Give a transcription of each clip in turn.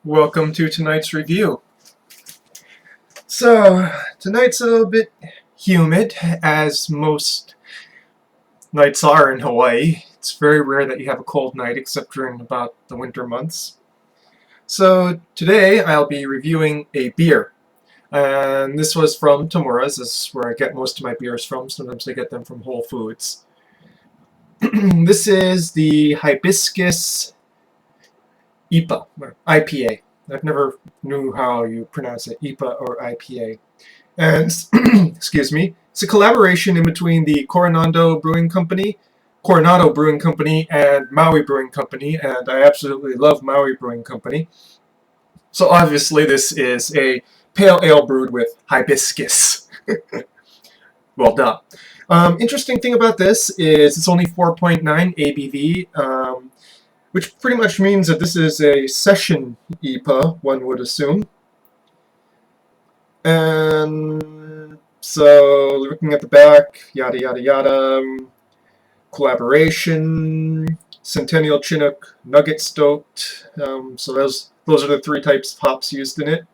Welcome to tonight's review. So, tonight's a little bit humid, as most nights are in Hawaii. It's very rare that you have a cold night, except during about the winter months. So, today I'll be reviewing a beer. And this was from Tamura's. This is where I get most of my beers from. Sometimes I get them from Whole Foods. This is the Hibiscus IPA, or IPA. I've never knew how you pronounce it, IPA or IPA. And, excuse me, it's a collaboration in between the Coronado Brewing Company, and Maui Brewing Company, and I absolutely love Maui Brewing Company. So obviously this is a pale ale brewed with hibiscus. Well done. Interesting thing about this is it's only 4.9 ABV, which pretty much means that this is a session IPA, one would assume. And so, looking at the back, yada yada yada, collaboration, Centennial Chinook, Nugget Stoked, so those are the three types of hops used in it.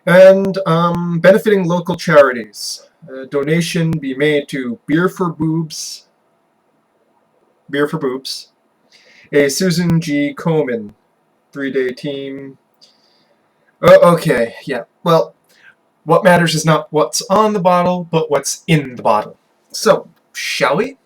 And benefiting local charities. A donation be made to Beer for Boobs, a Susan G. Komen 3-day team. Oh, okay, yeah. Well, what matters is not what's on the bottle, but what's in the bottle. So, shall we?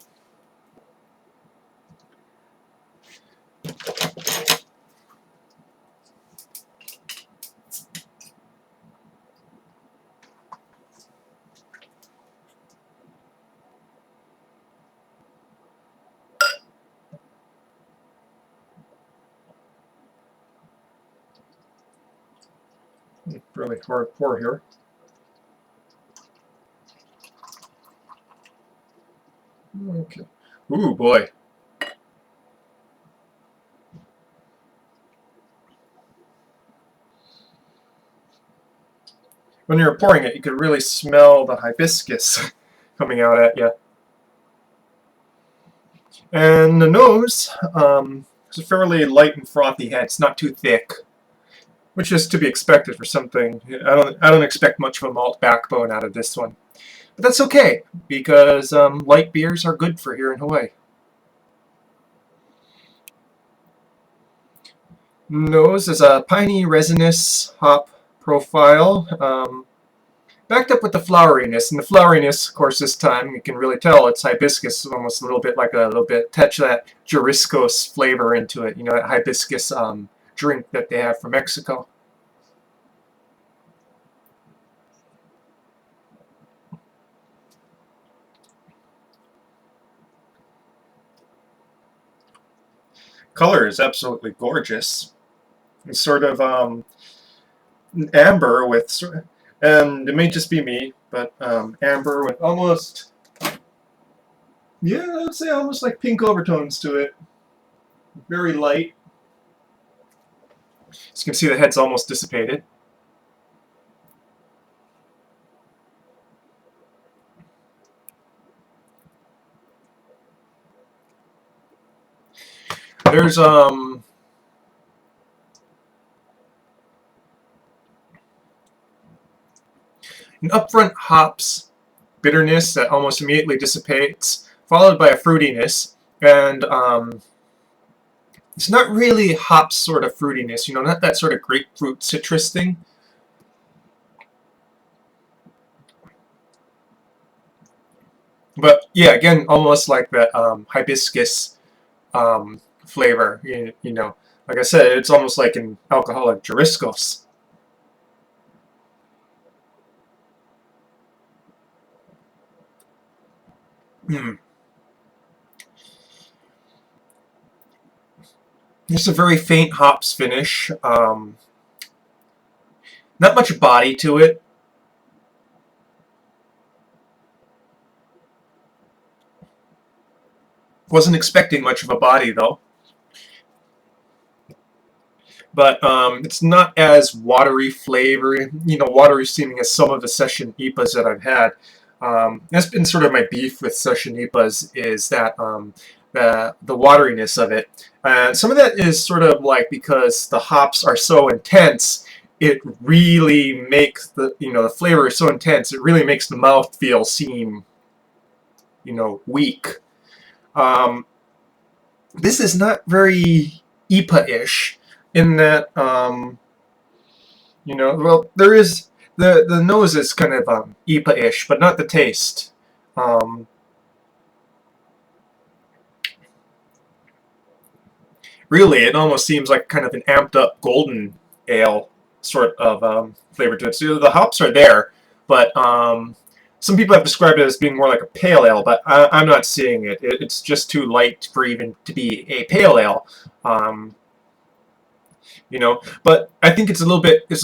Really hard pour here. Okay. Ooh, boy. When you're pouring it, you could really smell the hibiscus coming out at you. And the nose is a fairly light and frothy head. It's not too thick, which is to be expected for something. I don't expect much of a malt backbone out of this one. But that's okay, because light beers are good for here in Hawaii. Nose is a piney resinous hop profile, backed up with the floweriness. And the floweriness, of course, this time you can really tell it's hibiscus, almost a little bit like touch that Jalisco's flavor into it. You know, that hibiscus drink that they have from Mexico. Color is absolutely gorgeous. It's sort of amber with, and it may just be me, but amber with almost, yeah, I would say almost like pink overtones to it. Very light. As you can see, the head's almost dissipated. There's an upfront hops bitterness that almost immediately dissipates, followed by a fruitiness, and it's not really hops sort of fruitiness, you know, not that sort of grapefruit citrus thing. But yeah, again, almost like that hibiscus flavor, you know. Like I said, it's almost like an alcoholic Jalisco's. Mm. Just a very faint hops finish. Not much body to it. Wasn't expecting much of a body though. But it's not as watery flavory, you know, watery seeming as some of the session IPAs that I've had. That's been sort of my beef with session IPAs, is that the wateriness of it. Some of that is sort of like because the hops are so intense, it really makes the flavor is so intense, it really makes the mouthfeel seem weak. Um, this is not very IPA-ish in that well, there is the nose is kind of IPA-ish, but not the taste. Um, Really, it almost seems like kind of an amped up golden ale sort of flavor to it. So the hops are there, but some people have described it as being more like a pale ale, but I'm not seeing it. It's just too light for even to be a pale ale. Um, but I think it's a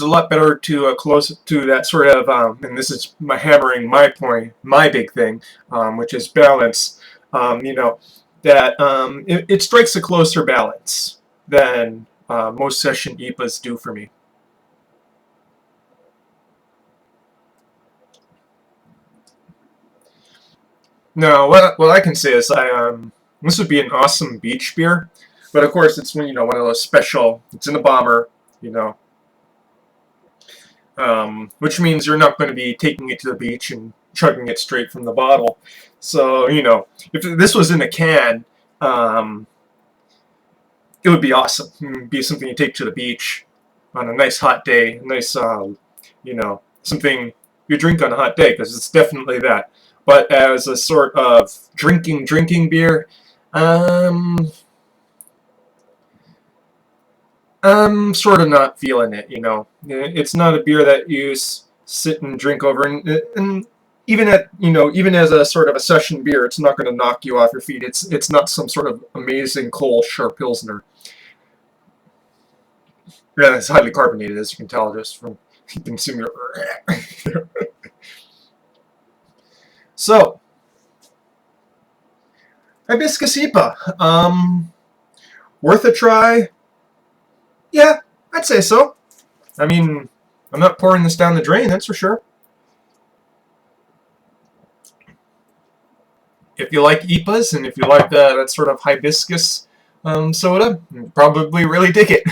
lot better to close to that sort of, and this is my hammering my point, my big thing, which is balance. That it strikes a closer balance than most session IPAs do for me. Now, what I can say is this would be an awesome beach beer, but of course it's one of those special. It's in a bomber, you know, which means you're not going to be taking it to the beach and chugging it straight from the bottle. So if this was in a can, um, it would be awesome. It'd be something you take to the beach on a nice hot day, nice something you drink on a hot day because it's definitely that. But as a sort of drinking beer, um, I'm sort of not feeling it. It's not a beer that you sit and drink over, and even as a sort of a session beer, it's not going to knock you off your feet. It's not some sort of amazing Kolsch sharp pilsner. Yeah, it's highly carbonated, as you can tell just from consuming your. So, Hibiscus IPA, worth a try. Yeah, I'd say so. I mean, I'm not pouring this down the drain, that's for sure. If you like IPAs and if you like that sort of hibiscus soda, you probably really dig it.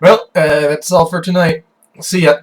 Well, that's all for tonight. See ya.